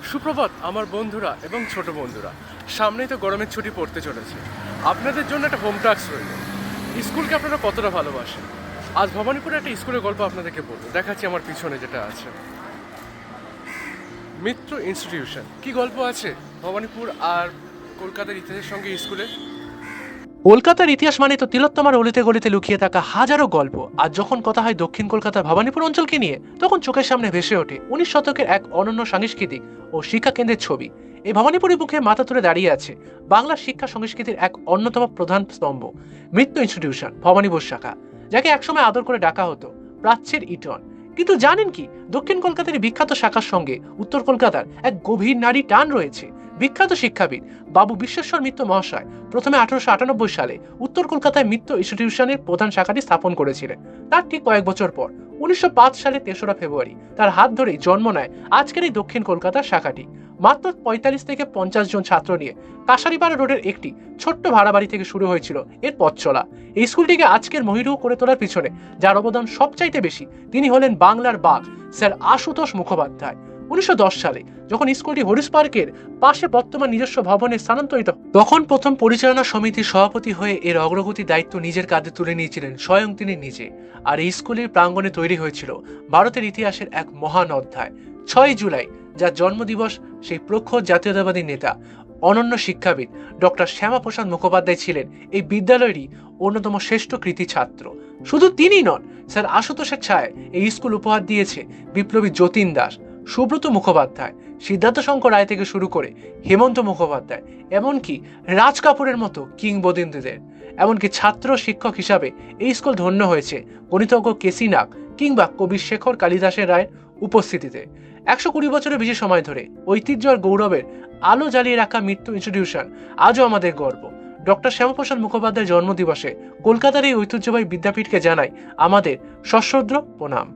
সুপ্রভাত আমার বন্ধুরা এবং ছোট বন্ধুরা। সামনেই তো গরমের ছুটি পড়তে চলেছে। আপনাদের জন্য একটা হোম টাস্ক রইল। স্কুলকে আপনারা কতটা ভালোবাসেন। আজ ভবানীপুরে একটা স্কুলের গল্প আপনাদেরকে বলবো। দেখাচ্ছি আমার পিছনে যেটা আছে, মিত্র ইনস্টিটিউশন। কি গল্প আছে ভবানীপুর আর কলকাতার ইতিহাসের সঙ্গে স্কুলে? কলকাতার ইতিহাস মানে তো তিলোত্তমার অলিতে গলিতে লুকিয়ে থাকা হাজারো গল্প। আর যখন কথা হয় দক্ষিণ কলকাতার ভবানীপুর অঞ্চলকে নিয়ে, তখন চোখের সামনে ভেসে ওঠে 19 শতকের এক অনন্য সাংস্কৃতিক ও শিক্ষা কেন্দ্রের ছবি। এই ভবানীপুরের বুকে মাথা তুলে দাঁড়িয়ে আছে বাংলার শিক্ষা সংস্কৃতির এক অন্যতম প্রধান স্তম্ভ, মৃত্যু ইনস্টিটিউশন ভবানীপুর শাখা, যাকে একসময় আদর করে ডাকা হতো প্রাচ্যের ইটন। কিন্তু জানেন কি, দক্ষিণ কলকাতার এই বিখ্যাত শাখার সঙ্গে উত্তর কলকাতার এক গভীর নারী টান রয়েছে। বিখ্যাত শিক্ষাবিদ বাবু বিশ্বেশ্বর মিত্র মহাশয় প্রথমে 1898 সালে উত্তর কলকাতায় মিত্র ইনস্টিটিউশনের প্রধান শাখাটি স্থাপন করেছিলেন। তার ঠিক কয়েক বছর পর 1905 সালে 3রা ফেব্রুয়ারি তার হাত ধরেই জন্ম নেয় আজকের এই দক্ষিণ কলকাতার শাখাটি। মাত্র 45 থেকে 50 জন ছাত্র নিয়ে কাশারিপাড়া রোডের একটি ছোট্ট ভাড়া বাড়ি থেকে শুরু হয়েছিল এর পথ চলা। এই স্কুলটিকে আজকের মহিরুহ করে তোলার পিছনে যার অবদান সবচাইতে বেশি, তিনি হলেন বাংলার বাঘ স্যার আশুতোষ মুখোপাধ্যায়। 1910 সালে যখন স্কুলটি হরিশ পার্কের পাশে বর্তমান নিজস্ব ভবনে স্থানান্তরিত, তখন প্রথম পরিচালনা সমিতির সভাপতি হয়ে এর অগ্রগতির দায়িত্ব নিজের কাঁধে তুলে নিয়েছিলেন স্বয়ং তিনি নিজে। আর এই স্কুলের প্রাঙ্গণে তৈরি হয়েছিল ভারতের ইতিহাসের এক মহান অধ্যায়। 6 জুলাই, যার জন্মদিবস সেই প্রখর জাতীয়তাবাদী নেতা অনন্য শিক্ষাবিদ ডক্টর শ্যামাপ্রসাদ মুখোপাধ্যায় ছিলেন এই বিদ্যালয়েরই অন্যতম শ্রেষ্ঠ কৃতি ছাত্র। শুধু তিনি নন, স্যার আশুতোষের ছায় এই স্কুল উপহার দিয়েছে বিপ্লবী যতীন দাস, সুব্রত মুখোপাধ্যায়, সিদ্ধার্থ শঙ্কর রায় থেকে শুরু করে হেমন্ত মুখোপাধ্যায়, এমনকি রাজ কাপুরের মতো কিংবদন্তিদের। এমনকি ছাত্র শিক্ষক হিসাবে এই স্কুল ধন্য হয়েছে গণিতজ্ঞ কেসি নাগ কিংবা কবি শেখর কালিদাসের রায়ের উপস্থিতিতে। 120 বছরের বেশি সময় ধরে ঐতিহ্য আর গৌরবের আলো জ্বালিয়ে রাখা মৃত্যু ইনস্টিটিউশন আজও আমাদের গর্ব। ডক্টর শ্যামাপ্রসাদ মুখোপাধ্যায়ের জন্মদিবসে কলকাতার এই ঐতিহ্যবাহী বিদ্যাপীঠকে জানাই আমাদের সশ্রদ্ধ প্রণাম।